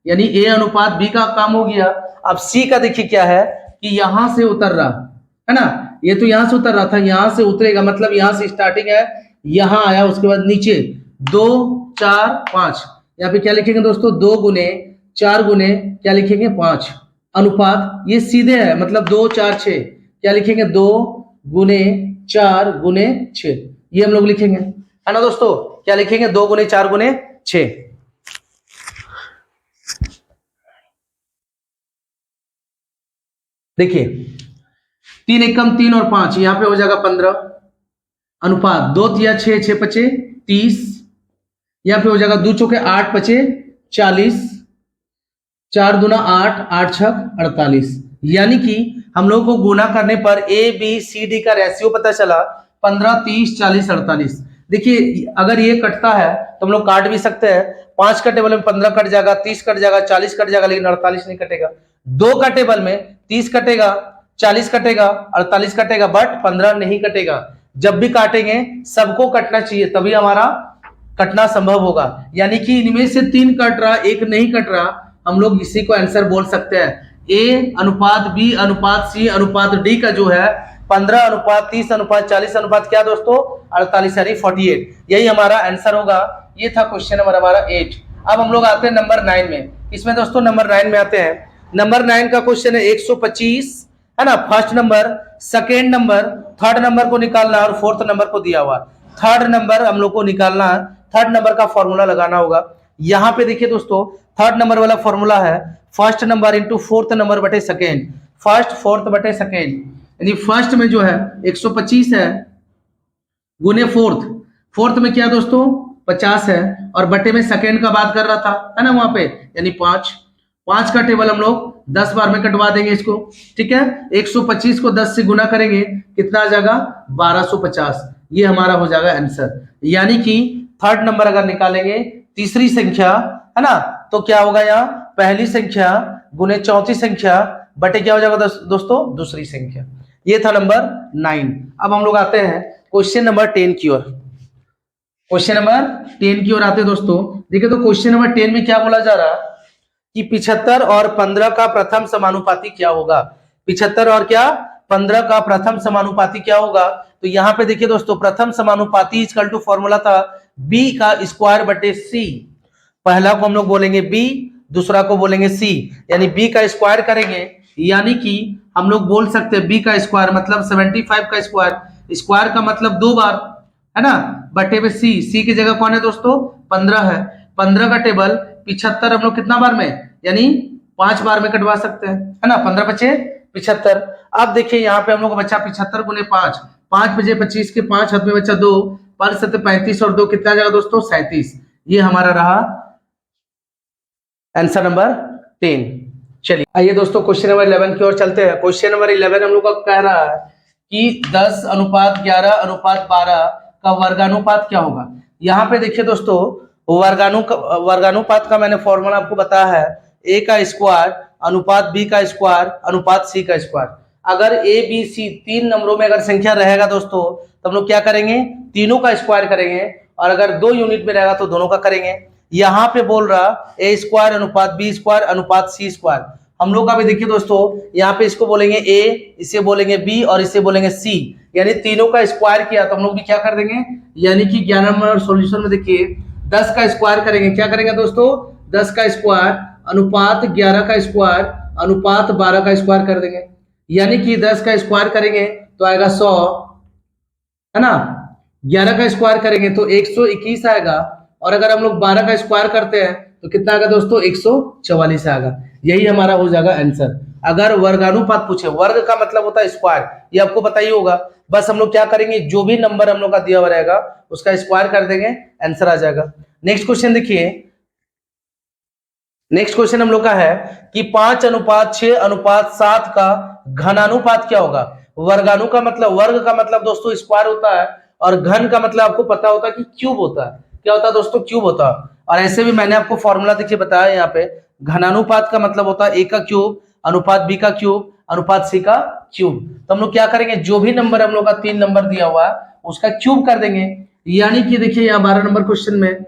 यानी A/B का काम हो गया। अब C का देखिए क्या है कि यहां से उतर रहा है ना, ये तो यहां से उतर रहा था, यहां से उतरेगा, मतलब यहां से स्टार्टिंग है, यहां आया, उसके बाद नीचे 2 4 5, यहाँ पे क्या लिखेंगे दोस्तों 2 गुने 4 गुने क्या लिखेंगे 5, अनुपात ये सीधे है, मतलब 2 4 6, क्या लिखेंगे 2 गुने 4 गुने 6, ये हम लोग लिखेंगे, है ना दोस्तों, क्या लिखेंगे 2 गुने 4 गुने 6। देखिए 3 एकम 3 और 5, यहाँ पे हो जाएगा 15, अनुपात 2 तिया 6 6 पचे 30, यहाँ पे हो जाएगा 2 चौके 8 पचे 40, 4 दूना 8 8 छक 48, यानी कि हम लोग को गुना करने पर ABCD का रेशियो पता चला 15 30 40 48। देखिए अगर ये कटता है तो हम लोग काट भी सकते हैं, 5 का टेबल में 15 कट जाएगा, 30 कट जाएगा, 40 कट जाएगा, लेकिन 48 नहीं कटेगा। 2 का टेबल में 30 कटेगा, 40 कटेगा, 48 कटेगा, बट 15 नहीं कटेगा। जब भी काटेंगे सबको कटना चाहिए, तभी हमारा कटना संभव होगा, यानी कि इनमें से 3 कट रहा, एक नहीं कट रहा, हम लोग इसी को आंसर बोल सकते हैं। A/B/C/D का जो है 15:30:40 क्या दोस्तों 48 यानी 48, यही हमारा आंसर होगा। ये था क्वेश्चन नंबर हमारा 8। अब हम लोग आते हैं नंबर 9 में। इसमें दोस्तों नंबर 9 में आते हैं। नंबर 9 का क्वेश्चन है 125, है ना, first number, second number, third number को निकालना और फोर्थ नंबर को दिया हुआ। थर्ड नंबर हम लोग को निकालना है, थर्ड नंबर का फॉर्मूला लगाना होगा। यहां पे देखिए दोस्तों थर्ड नंबर वाला फॉर्मूला है first number into fourth number बटे सेकेंड, फर्स्ट फोर्थ बटे सेकेंड, यानी फर्स्ट में जो है 125 है गुने फोर्थ, फोर्थ में क्या दोस्तों 50 है और बटे में सेकेंड का बात कर रहा था है ना वहां पे, यानी 5, 5 का टेबल हम लोग 10 बार में कटवा देंगे इसको, ठीक है। 125 को 10 से गुना करेंगे कितना आ जाएगा 1250, ये हमारा हो जाएगा आंसर। यानी कि थर्ड नंबर अगर निकालेंगे तीसरी संख्या है ना, तो क्या होगा यहाँ पहली संख्या गुने चौथी संख्या बटे क्या हो जाएगा दोस्तों दूसरी संख्या। ये था नंबर 9। अब हम लोग आते हैं क्वेश्चन नंबर 10 की ओर। क्वेश्चन नंबर 10 की ओर आते हैं दोस्तों। देखिए तो क्वेश्चन नंबर 10 में क्या बोला जा रहा है कि 75 और 15 का प्रथम समानुपाती क्या होगा। 75 और क्या 15 का प्रथम समानुपाती क्या होगा। तो यहाँ पे देखिए दोस्तों प्रथम समानुपाती इक्वल टू फॉर्मूला था b का स्क्वायर बटे c। पहला को हम लोग बोलेंगे b, दूसरा को बोलेंगे c, यानी b का स्क्वायर करेंगे, यानी कि हम लोग बोल सकते हैं b का स्क्वायर मतलब 75 का स्क्वायर, स्क्वायर का मतलब 2 बार है ना, बटे में c की जगह कौन है दोस्तों 15 है, 15 का टेबल 75 हम लोग कितना बार में यानी 5 बार में कटवा सकते हैं है ना, 15 बचे 75। अब देखिए यहाँ पे हम लोग बचा 75 गुने 5, 5 बजे 25 के 5 हाथ में बचा 2, 5 7 35 और 2 कितना जाएगा दोस्तों 37। ये हमारा रहा आंसर नंबर 10। चलिए आइए दोस्तों क्वेश्चन नंबर 11 की ओर चलते हैं। क्वेश्चन नंबर 11 हम लोग का कह रहा है कि 10:11:12 का वर्गानुपात क्या होगा। यहाँ पे देखिए दोस्तों वर्गानुपात का मैंने फॉर्मूला आपको बताया है a का स्क्वायर अनुपात b का स्क्वायर अनुपात c का स्क्वायर। अगर a b c 3 नंबरों में अगर संख्या रहेगा दोस्तों तो हम लोग क्या करेंगे तीनों का स्क्वायर करेंगे, और अगर 2 यूनिट में रहेगा तो दोनों का करेंगे। यहाँ पे बोल रहा a स्क्वायर अनुपात b स्क्वायर अनुपात c स्क्वायर। हम लोग का भी देखिए दोस्तों यहाँ पे इसको बोलेंगे a, इसे बोलेंगे b और इसे बोलेंगे c, यानी तीनों का स्क्वायर किया तो हम लोग भी क्या कर देंगे, यानी कि 11 नंबर सॉल्यूशन में देखिए 10 का स्क्वायर करेंगे, क्या करेंगे दोस्तों 10 का स्क्वायर अनुपात 11 का स्क्वायर अनुपात 12 का स्क्वायर कर देंगे, यानी कि 10 का स्क्वायर करेंगे तो आएगा 100 है ना, 11 का स्क्वायर करेंगे तो 121 आएगा, और अगर हम लोग 12 का स्क्वायर करते हैं तो कितना आएगा दोस्तों 144 आएगा। यही हमारा हो जाएगा आंसर। अगर वर्गानुपात पूछे, वर्ग का मतलब होता है स्क्वायर, ये आपको पता ही होगा। बस हम लोग क्या करेंगे जो भी नंबर हम लोग का दिया हुआ रहेगा उसका स्क्वायर कर देंगे, आंसर आ जाएगा। नेक्स्ट क्वेश्चन देखिए, नेक्स्ट क्वेश्चन हम लोग का है कि 5:6:7 का घनानुपात क्या होगा। वर्गानु का मतलब वर्ग का मतलब दोस्तों स्क्वायर होता है, और घन का मतलब आपको पता होता है कि क्यूब होता है। क्या होता है दोस्तों क्यूब होता है। और ऐसे भी मैंने आपको फॉर्मूला देखिए बताया यहाँ पे, घनानुपात का मतलब होता है a का क्यूब अनुपात b का क्यूब अनुपात c का क्यूब। तो हम लोग क्या करेंगे जो भी नंबर हम लोग का 3 नंबर दिया हुआ है उसका क्यूब कर देंगे, यानी कि देखिए यहाँ 12 नंबर क्वेश्चन में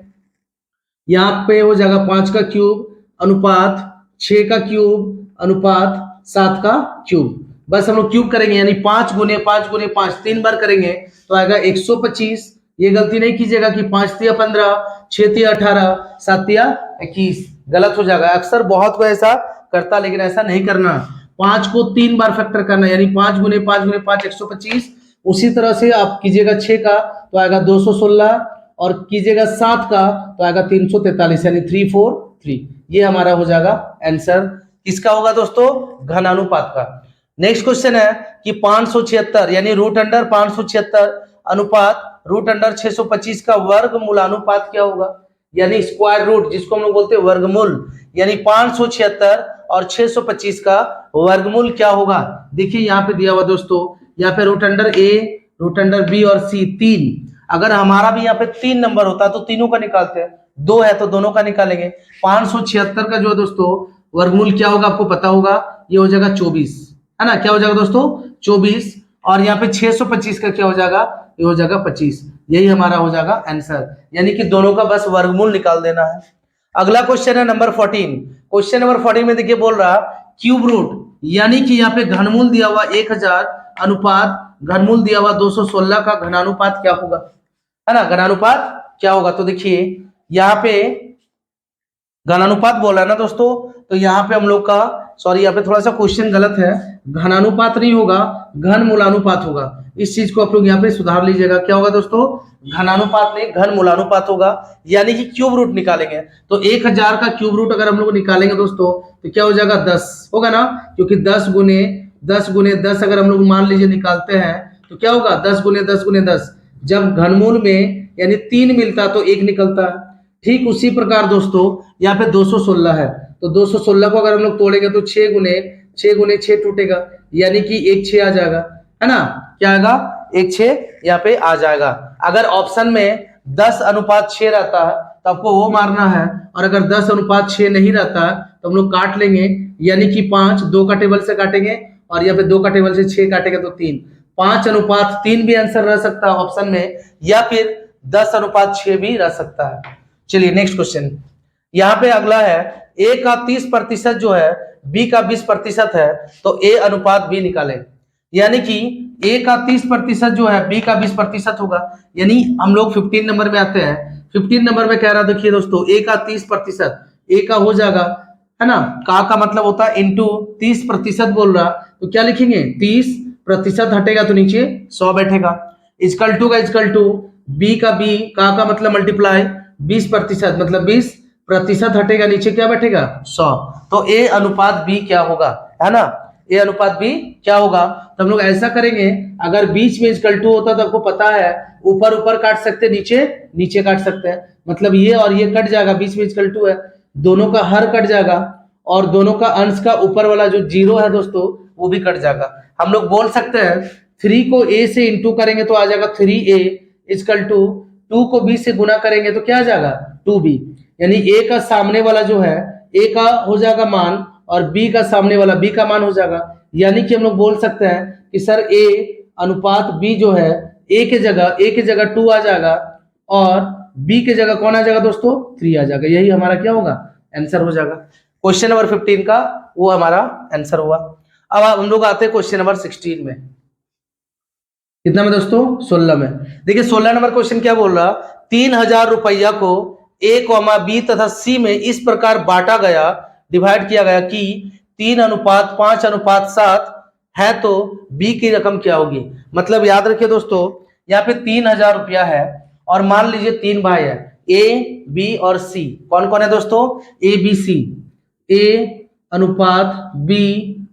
यहाँ पे हो जाएगा 5 का क्यूब अनुपात 6 का क्यूब अनुपात 7 का क्यूब। बस हम लोग क्यूब करेंगे, यानी 5 गुने 5 गुने 5 3 बार करेंगे तो आएगा 125। ये गलती नहीं कीजिएगा कि 5 तिया 15, 6 तिया 18, 7 तिया 21, गलत हो जाएगा। अक्सर बहुत को ऐसा करता, लेकिन ऐसा नहीं करना। 5 को 3 बार फैक्टर करना, यानी 5 गुने 5 गुने 5 125। उसी तरह से आप कीजिएगा 6 का तो आएगा 216, और कीजिएगा 7 का तो आएगा 343, यानी 343। ये हमारा हो जाएगा आंसर। किसका होगा दोस्तों घनानुपात का। नेक्स्ट क्वेश्चन है कि 576 यानी √576 अनुपात √625 का वर्गमूलानुपात क्या होगा, यानी स्क्वायर रूट जिसको हम लोग बोलते हैं वर्गमूल, यानी 576 और 625 का वर्गमूल क्या होगा। देखिए यहाँ पे दिया हुआ दोस्तों, यहाँ पे √a √b और c 3। अगर हमारा भी यहाँ पे 3 नंबर होता तो तीनों का निकालते हैं, 2 है तो दोनों का निकालेंगे। 576 का जो है दोस्तों वर्गमूल क्या होगा आपको पता होगा, ये हो जाएगा 24 है ना, क्या हो जाएगा दोस्तों 24, और यहाँ पे 625 का क्या हो जाएगा, ये हो जाएगा 25। यही हमारा हो जाएगा आंसर, यानी कि दोनों का बस वर्गमूल निकाल देना है। अगला क्वेश्चन है नंबर 14। क्वेश्चन नंबर 14 में देखिए बोल रहा क्यूब रूट, यानी कि यहाँ पे घनमूल दिया हुआ 1000 अनुपात घनमूल दिया हुआ 216 का घनानुपात क्या होगा, है ना, घनानुपात क्या होगा। तो देखिए यहाँ पे घनानुपात बोला ना दोस्तों, तो यहाँ पे हम लोग का सॉरी यहाँ पे थोड़ा सा क्वेश्चन गलत है, घनानुपात नहीं होगा, घन मूलानुपात होगा। इस चीज को आप लोग यहाँ पे सुधार लीजिएगा। क्या होगा दोस्तों, घनानुपात नहीं घन मूलानुपात होगा, यानी कि क्यूब रूट निकालेंगे। तो 1000 का क्यूब रूट अगर हम लोग निकालेंगे दोस्तों तो क्या हो जाएगा, 10 होगा ना, क्योंकि 10 गुने 10 अगर हम लोग मान लीजिए निकालते हैं तो क्या होगा, 10 गुने 10 गुने 10। जब घनमूल में यानी 3 मिलता तो 1 निकलता है। ठीक उसी प्रकार दोस्तों यहाँ पे 216 है, तो 216 को अगर हम लोग तोड़ेंगे तो 6 गुने 6 टूटेगा, यानी कि 1 6 आ जाएगा, है ना। क्या आएगा, 1 6 यहाँ पे आ जाएगा। अगर ऑप्शन में 10:6 रहता है तो आपको वो मारना है, और अगर 10:6 नहीं रहता है तो हम लोग काट लेंगे, यानी कि 5 2 का टेबल से काटेंगे और यहाँ पे 2 का टेबल से 6 काटेंगे तो 3। 5:3 भी आंसर रह सकता है ऑप्शन में, या फिर 10:6 भी रह सकता है। चलिए नेक्स्ट क्वेश्चन, यहाँ पे अगला है A का 30% जो है B का 20% है, तो A अनुपात B निकाले। यानी कि A का 30% जो है B का 20% होगा, यानी हम लोग 15 नंबर में आते हैं। 15 नंबर में कह रहा देखिए दोस्तों, A का 30% A का हो जाएगा, है ना, का मतलब होता है इंटू 30% बोल रहा, तो क्या लिखेंगे, 30% हटेगा तो नीचे 100 बैठेगा, इजकल टू का इजकल टू B का B का मतलब मल्टीप्लाई 20% मतलब 20% हटेगा, नीचे क्या बैठेगा 100। तो A अनुपात B क्या होगा, है ना, A अनुपात B क्या होगा। तो हम लोग ऐसा करेंगे, अगर बीच में इक्वल टू होता तो आपको पता है ऊपर ऊपर काट सकते, नीचे नीचे काट सकते हैं, मतलब ये और ये कट जाएगा, बीच में इक्वल टू है, दोनों का हर कट जाएगा, और दोनों का अंश का ऊपर वाला जो 0 है दोस्तों वो भी कट जाएगा। हम लोग बोल सकते हैं 3 को A से इंटू करेंगे तो आ जाएगा 3A इक्वल टू 2 को B से गुना करेंगे तो क्या आ जाएगा 2B, यानी A का सामने वाला जो है A का हो जाएगा मान और B का सामने वाला B का मान हो जाएगा, यानी कि हम लोग बोल सकते हैं कि सर A अनुपात B जो है A के जगह 2 आ जाएगा और B के जगह कौन आ जाएगा दोस्तों 3 आ जाएगा, यही हमारा क्या होगा आंसर हो जाएगा। क्वेश्चन नंबर 15 का वो हमारा आंसर हुआ। अब हम लोग आते हैं क्वेश्चन नंबर 16 में। कितना में दोस्तों 16 में। देखिए 16 नंबर क्वेश्चन क्या बोल रहा, 3000 रुपया को A, B तथा C में इस प्रकार बांटा गया, डिवाइड किया गया कि 3:5:7 है, तो B की रकम क्या होगी। मतलब याद रखिए दोस्तों, यहाँ पे 3000 रुपया है और मान लीजिए 3 भाई है A, B और C। कौन कौन है दोस्तों, A B C, A अनुपात B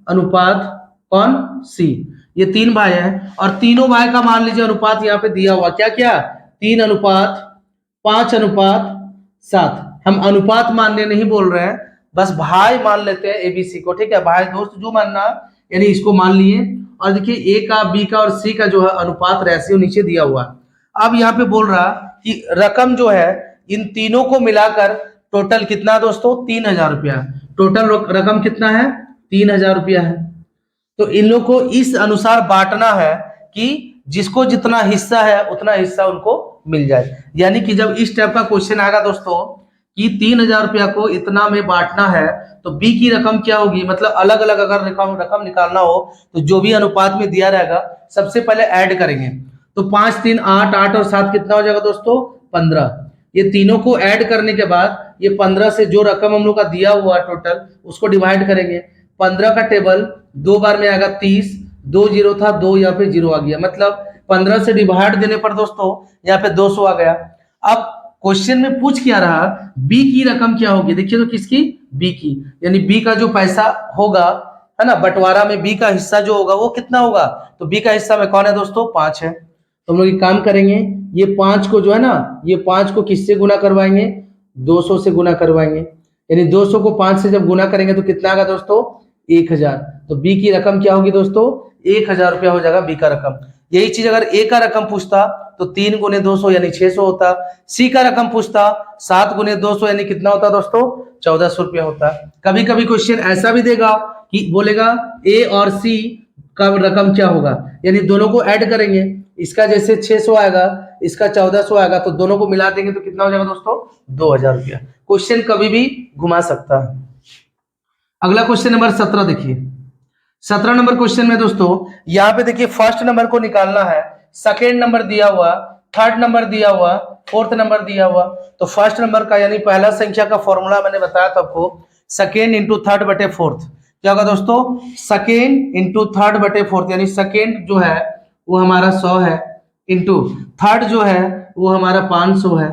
अनुपात कौन C, ये 3 भाई हैं और तीनों भाई का मान लीजिए अनुपात यहाँ पे दिया हुआ, क्या क्या 3:5:7। हम अनुपात मानने नहीं बोल रहे हैं, बस भाई मान लेते हैं ABC को, ठीक है, भाई दोस्त जो मानना यानी इसको मान लिए। और देखिए A का B का और C का जो है अनुपात रेशियो नीचे दिया हुआ है। अब यहाँ पे बोल रहा कि रकम जो है इन तीनों को मिलाकर टोटल कितना दोस्तों 3000 रुपया, टोटल रकम कितना है 3000 रुपया है। तो इन लोग को इस अनुसार बांटना है कि जिसको जितना हिस्सा है उतना हिस्सा उनको मिल जाए, यानी कि जब इस टाइप का क्वेश्चन आएगा दोस्तों कि 3000 रुपया को इतना में बांटना है तो B की रकम क्या होगी, मतलब अलग अलग अगर रकम निकालना हो तो जो भी अनुपात में दिया रहेगा सबसे पहले ऐड करेंगे, तो 5 3 8 8 और 7 कितना हो जाएगा दोस्तों 15। ये तीनों को ऐड करने के बाद ये 15 से जो रकम हम लोग का दिया हुआ टोटल उसको डिवाइड करेंगे। 15 का टेबल 2 बार में आएगा 30, 2 0 था 2 यहाँ पे 0 आ गया, मतलब 15 से डिवाइड देने पर दोस्तों यहाँ पे 200 आ गया। अब क्वेश्चन में पूछ क्या रहा B की रकम क्या होगी, देखिए तो किसकी B की, यानी B का जो पैसा होगा है ना बंटवारा में B का हिस्सा जो होगा वो कितना होगा, तो B का हिस्सा में कौन है दोस्तों 5 है। तो हम लोग एक काम करेंगे, ये 5 को जो है ना ये 5 को किससे गुना करवाएंगे 200 से गुना करवाएंगे, यानी 200 को 5 से जब गुना करेंगे तो कितना आएगा दोस्तों 1000। तो B की रकम क्या होगी दोस्तों 1000 रुपया हो जाएगा B का रकम। यही चीज अगर A का रकम पूछता तो 3 गुने 200 यानी 600 होता, C का रकम पूछता 7 गुने 200 यानी कितना होता दोस्तों 1400 रुपया होता। कभी कभी क्वेश्चन ऐसा भी देगा कि बोलेगा A और C का रकम क्या होगा, यानी दोनों को ऐड करेंगे, इसका जैसे 600 आएगा इसका 1400 आएगा, तो दोनों को मिला देंगे तो कितना हो जाएगा दोस्तों 2000 रुपया। क्वेश्चन कभी भी घुमा सकता है। अगला क्वेश्चन नंबर 17 देखिए। 17 नंबर क्वेश्चन में दोस्तों यहाँ पे देखिए फर्स्ट नंबर को निकालना है, सेकेंड नंबर दिया हुआ, थर्ड नंबर दिया हुआ, फोर्थ नंबर दिया हुआ। तो फर्स्ट नंबर का यानी पहला संख्या का फॉर्मूला मैंने बताया था आपको, सेकेंड इंटू थर्ड बटे फोर्थ, क्या होगा दोस्तों, सेकेंड इंटू थर्ड बटे फोर्थ, यानी सेकेंड जो है वो हमारा 100 है, इंटू थर्ड जो है वो हमारा 500 है,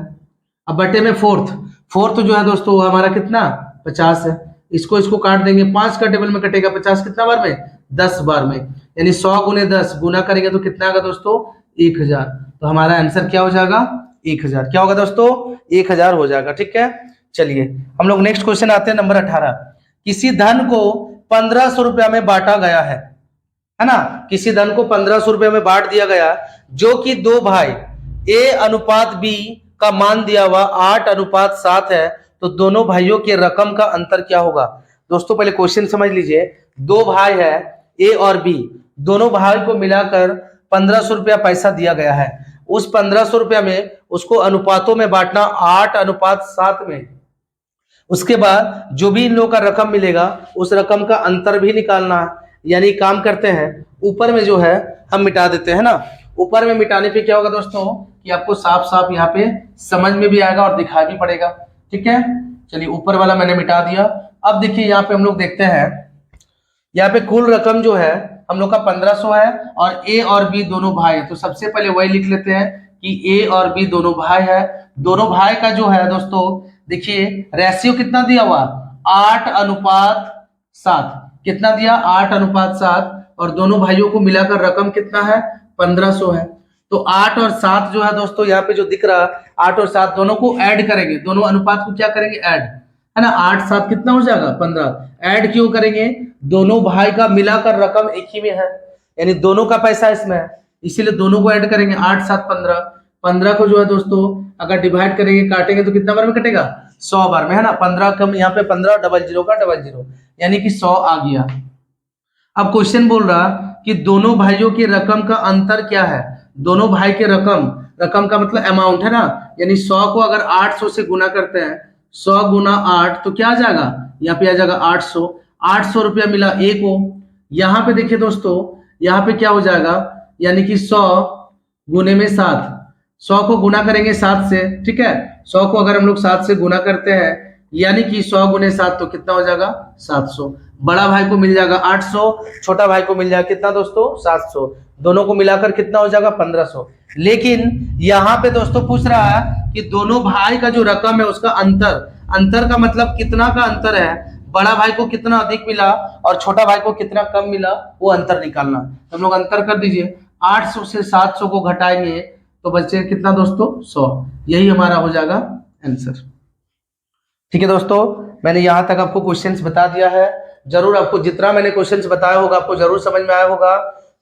अब बटे में फोर्थ, फोर्थ जो है दोस्तों वो हमारा कितना 50 है। इसको इसको काट देंगे, 5 का टेबल में कटेगा 50 कितना बार में, 10 बार में, यानी 100 गुने 10 गुना करेंगे तो कितना होगा दोस्तों 1000। तो हमारा आंसर क्या हो जाएगा 1000। क्या होगा दोस्तों 1000 हो जाएगा। ठीक है, चलिए हम लोग नेक्स्ट क्वेश्चन आते हैं नंबर 18। किसी धन को 1500 रुपया में बांटा गया है ना, किसी धन को 1500 रुपया में बांट दिया गया, जो कि दो भाई ए अनुपात बी का मान दिया हुआ 8:7 है, तो दोनों भाइयों के रकम का अंतर क्या होगा। दोस्तों पहले क्वेश्चन समझ लीजिए, दो भाई है ए और बी, दोनों भाई को मिलाकर 1500 रुपया पैसा दिया गया है, उस 1500 रुपया में उसको अनुपातों में बांटना 8:7 में, उसके बाद जो भी इन लोगों का रकम मिलेगा उस रकम का अंतर भी निकालना है। यानी काम करते हैं, ऊपर में जो है हम मिटा देते हैं ना, ऊपर में मिटाने पे क्या होगा दोस्तों कि आपको साफ साफ यहाँ पे समझ में भी आएगा और दिखाई भी पड़ेगा। ठीक है, चलिए ऊपर वाला मैंने मिटा दिया। अब देखिए यहाँ पे हम लोग देखते हैं, यहाँ पे कुल रकम जो है हम लोग का 1500 है और ए और बी दोनों भाई है, तो सबसे पहले वही लिख लेते हैं कि ए और बी दोनों भाई है। दोनों भाई का जो है दोस्तों देखिए रेशियो कितना दिया हुआ 8:7, कितना दिया 8:7, और दोनों भाइयों को मिलाकर रकम कितना है 1500 है। तो 8 और 7 जो है दोस्तों यहाँ पे जो दिख रहा 8 और 7 दोनों को ऐड करेंगे, दोनों अनुपात को क्या करेंगे ऐड, है ना, 8 7 कितना हो जाएगा 15। ऐड क्यों करेंगे, दोनों भाई का मिलाकर रकम एक ही में है, यानी दोनों का पैसा इसमें है, इसीलिए दोनों को ऐड करेंगे 8 7 15। 15 को जो है दोस्तों अगर डिवाइड करेंगे काटेंगे तो कितना बार में कटेगा 100 बार में, है ना। 15 कम यहाँ पे 15 00 का 00, यानी कि 100 आ गया। अब क्वेश्चन बोल रहा कि दोनों भाइयों की रकम का अंतर क्या है। दोनों भाई के रकम, रकम का मतलब अमाउंट है ना, यानी 100 को अगर 800 से गुना करते हैं, 100 गुना 8 तो क्या आ जाएगा, यहाँ पे आ जाएगा 800। 800 रुपया मिला ए को, यहाँ पे देखिए दोस्तों यहाँ पे क्या हो जाएगा, यानी कि 100 गुने में 7, 100 को गुना करेंगे 7 से, ठीक है, 100 को अगर हम लोग 7 से गुना करते हैं यानी कि 100 गुने 7 तो कितना हो जाएगा 700। बड़ा भाई को मिल जाएगा 800, छोटा भाई को मिल जाएगा कितना दोस्तों 700, दोनों को मिलाकर कितना हो जाएगा 1500। लेकिन यहाँ पे दोस्तों पूछ रहा है कि दोनों भाई का जो रकम है उसका अंतर, अंतर का मतलब कितना का अंतर है, बड़ा भाई को कितना अधिक मिला और छोटा भाई को कितना कम मिला, वो अंतर निकालना। हम लोग अंतर कर दीजिए, 800 से 700 को घटाएंगे तो बचे कितना दोस्तों 100, यही हमारा हो जाएगा आंसर। ठीक है दोस्तों, मैंने यहाँ तक आपको क्वेश्चंस बता दिया है, जरूर आपको जितना मैंने क्वेश्चंस बताया होगा आपको जरूर समझ में आया होगा।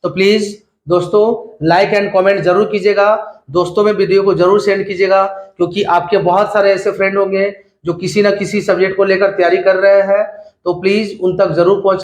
तो प्लीज दोस्तों लाइक एंड कमेंट जरूर कीजिएगा, दोस्तों में वीडियो को जरूर सेंड कीजिएगा, क्योंकि आपके बहुत सारे ऐसे फ्रेंड होंगे जो किसी ना किसी सब्जेक्ट को लेकर तैयारी कर रहे हैं, तो प्लीज उन तक जरूर पहुंच